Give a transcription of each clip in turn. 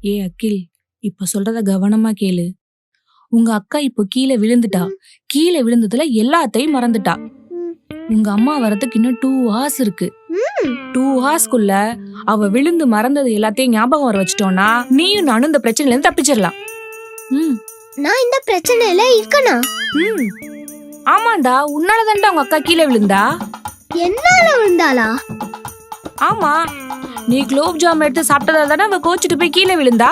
ஏ அகில், இப்ப சொல்றத கவனமா கேளு. உங்க அக்கா இப்போ கீழே விழுந்துட்டா. கீழே விழுந்ததுல எல்லாத்தையும் மறந்துட்டா. உங்க அம்மா வரதுக்கு இன்னும் 2 hours இருக்கு. 2 hoursக்குள்ள அவ விழுந்து மறந்தது எல்லாத்தையும் ஞாபகம் வர வச்சிட்டோம்னா நீயும் நானும் இந்த பிரச்சனையில இருந்து தப்பிச்சிடலாம். நான் இந்த பிரச்சனையில இருக்கனா? ஆமாண்டா, உன்னாலதான்டா உங்க அக்கா கீழே விழுந்தா. என்னால விழுந்தாளா? ஆமா, நீ குலோப் ஜாம் எடுத்து சாப்பிட்டதால தானே அவ கோச்சிட்டு போய் கீழே விழுந்தா.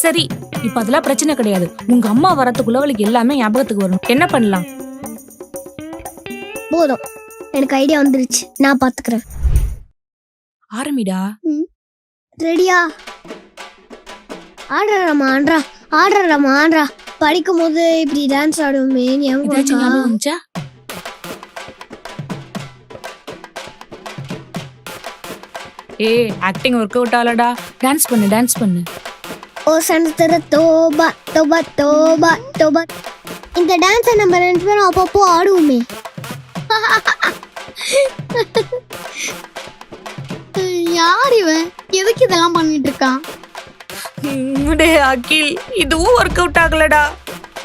சரி, இப்ப அதெல்லாம் பிரச்சனை கிடையாது. உங்க அம்மா வரத்துக்குள்ள அவளுக்கு எல்லாமே ஞாபகத்துக்கு வரும். என்ன பண்ணலாம்? போதும், எனக்கு ஐடியா வந்துருச்சு. நான் பாத்துக்கிறேன். ஆரம்பிடா. ரெடியா? ஆடுறாமா ஆடுறா, ஆடுறாமா ஆடுறா. படிக்கும் போது இப்படி டான்ஸ் ஆடுவோமே, ஏதாச்சும் ஞாபகம் வந்துச்சா? ஆக்டிங் ஒர்க் அவுட் ஆலடா. டான்ஸ் பண்ணு, டான்ஸ் பண்ணு. ஓ சனத்தர தோபா தோபா தோபா தோபா. இந்த டான்ஸை நம்ம 2 பேரும் அப்பப்போ ஆடுவோமே. யார் இவன்? எதுக்கு இதெல்லாம் பண்ணிட்டு இருக்கான்? அகில், இதுவும் ஒர்க் அவுட் ஆகலடா.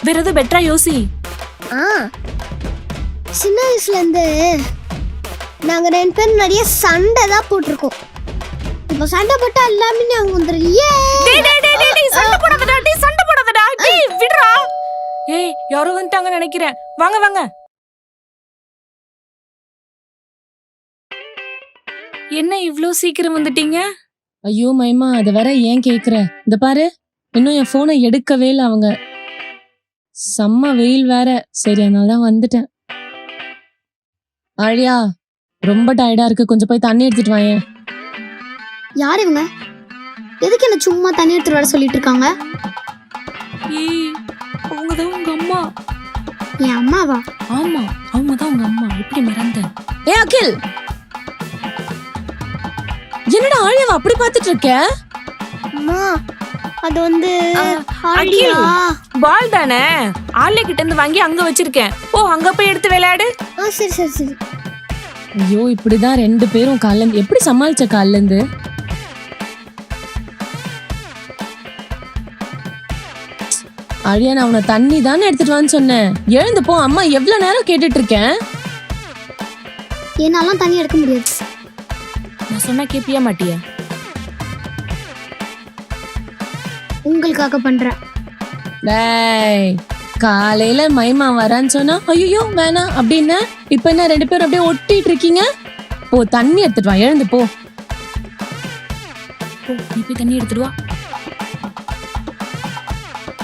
வேற எது பெட்டரா யோசி. சின்ன வயசுல இருந்து நாங்க 2 பேரும் நிறைய சண்டை தான் போட்டிருக்கோம். இப்ப சண்டை போட்டா எல்லாமே நாங்க வந்துடுறியே. சண்டை போடாதடா, சண்டை போடாதடா. விடுறா. யாரோ வந்துட்டாங்க நினைக்கிறேன். வாங்க வாங்க. என்ன இவ்ளோ சீக்கிரம் வந்துட்டீங்க? ஐயோ மைமா, அத வேற ஏன் கேக்குற? இந்த பாரு, இன்னும் என் போனை எடுக்கவே இல்லை அவங்க. செம்ம வெயில் வேற. சரி, அதனாலதான் வந்துட்டேன். ஆழியா, ரொம்ப டயர்டா இருக்கு, கொஞ்சம் போய் தண்ணி எடுத்துட்டு வாயேன். யார் இவங்க? எதுக்கு என்ன சும்மா தண்ணி எடுத்துட்டு வர சொல்லிட்டு இருக்காங்க? அவங்கதான் உங்க அம்மா. என் அம்மாவா? ஆமா, அவங்கதான் உங்க அம்மா. எப்படி மறந்த? அகில், என்னடா ஆழியாவை அப்படி பாத்துட்டு இருக்க? அம்மா, அது வந்து அகில், பால் தானே, ஆளே கிட்ட இருந்து வாங்கி அங்க வச்சிருக்கேன். ஓ, அங்க போய் எடுத்து விளையாடு. சரி சரி சரி. ஐயோ, இப்படிதான் 2 பேரும் காலைல இருந்து எப்படி சமாளிச்ச? காலைல இருந்து அழியா, நான் உன்னை தண்ணி தானே எடுத்துட்டு வான்னு சொன்னேன். எழுந்து போ. அம்மா எவ்வளவு நேரம் கேட்டுட்டு இருக்கேன். என்னாலாம் தண்ணி எடுக்க முடியாது. நான் சொன்னா கேப்பியா மாட்டியா? உங்களுக்காக பண்றேன். டேய், காலையில மைமா வரான்னு சொன்னா ஐயோ வேணாம் அப்படின்னு, இப்ப என்ன 2 பேரும் அப்படியே ஒட்டிட்டு இருக்கீங்க? போ, தண்ணி எடுத்துட்டு வா. எழுந்து போ. நீ போய் தண்ணி எடுத்துட்டு வா.